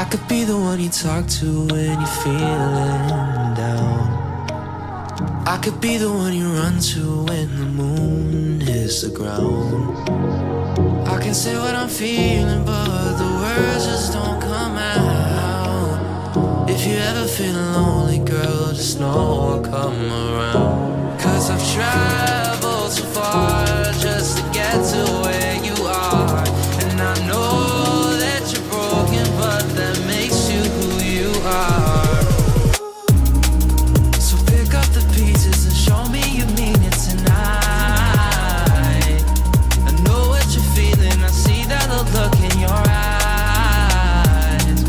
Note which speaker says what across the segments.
Speaker 1: could be the one you talk to when you're feeling down. I could be the one you run to when the moon hits the ground. I can say what I'm feeling, but the words just don't come out. If you ever feel lonely, girl, just know I'll come around. 'Cause I've traveled so far just to get to where you are. And I know that you're broken, but that makes you who you are. So pick up the pieces and show me you mean it tonight. I know what you're feeling, I see that look in your eyes.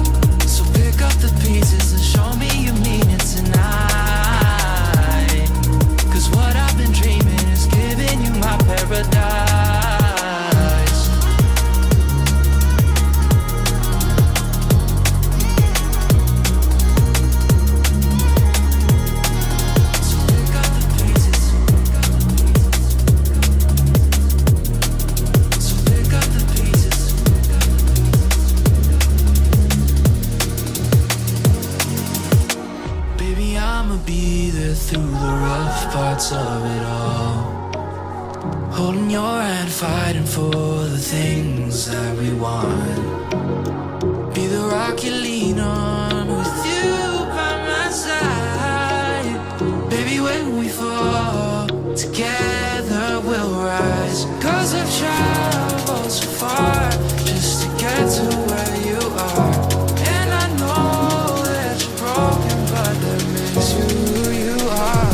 Speaker 1: So pick up the pieces and show me you mean it tonight. 'Cause what I've been dreaming is giving you my paradise. Through the rough parts of it all, holding your hand, fighting for the things that we want. Be the rock you lean on, with you by my side. Baby, when we fall, together we'll rise. 'Cause I've traveled so far just to get to where you are. And I know that you're broken, but that makes you who you are.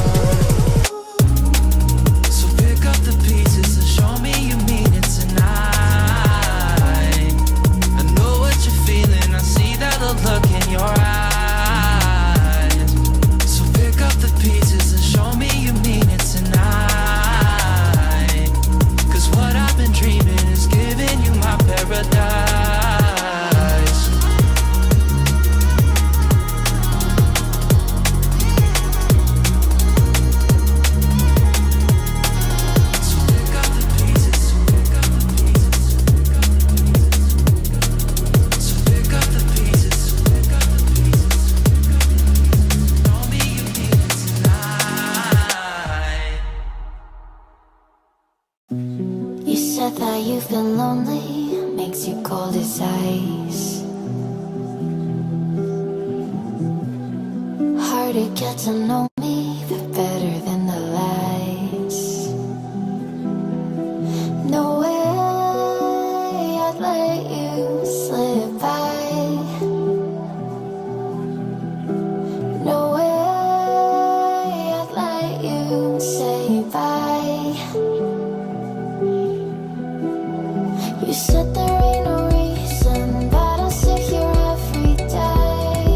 Speaker 1: So pick up the pieces and show me you mean it tonight. I know what you're feeling, I see that look in your eyes. So pick up the pieces and show me you mean it tonight. 'Cause what I've been dreaming is giving you my paradise.
Speaker 2: That you've been lonely makes you cold as ice. Hard to get to know me, but better than the lies. No way I'd let you slip by. No way I'd let you say bye. You said there ain't no reason, but I'll sit here every day,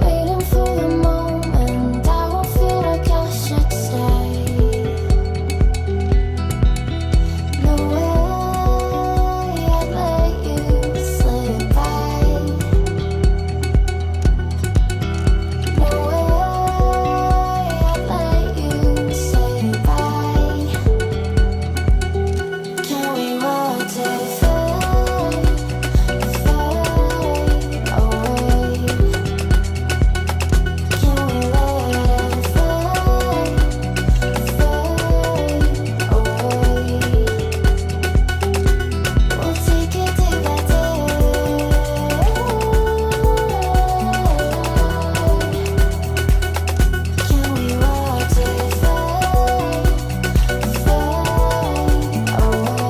Speaker 2: waiting for the moment I won't feel like I should stay. No way I'd let you slip by. No way I'd let you say bye. Can we watch it fade, fade away? Can we let it fade, fade away? We'll take it day by day. Can we watch it fade, fade away?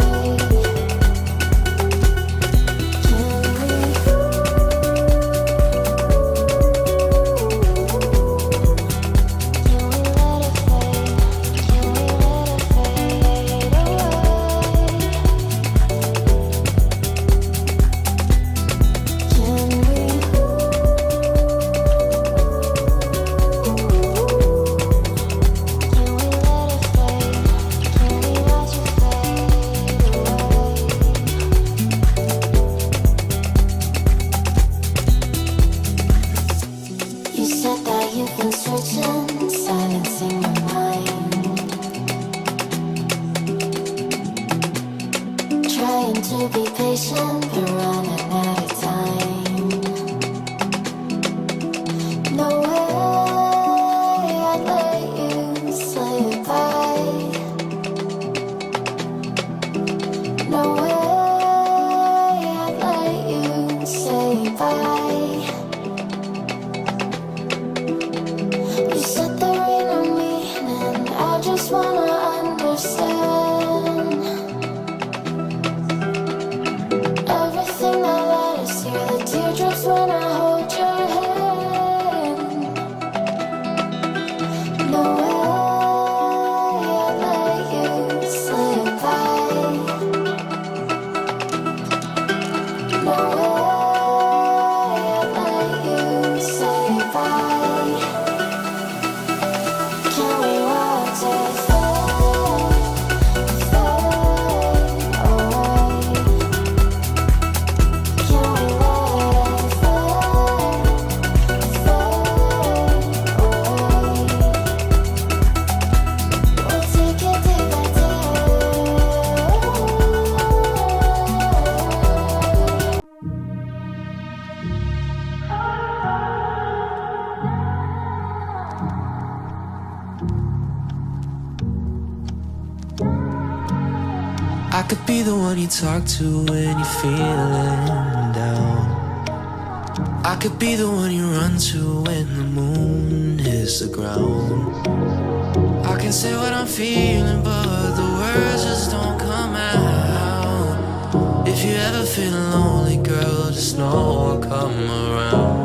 Speaker 2: You said that you've been searching, silencing your mind, trying to be patient, but
Speaker 1: could be the one you talk to when you're feeling down. I could be the one you run to when the moon hits the ground. I can say what I'm feeling, but the words just don't come out. If you ever feel lonely, girl, just know I'll come around.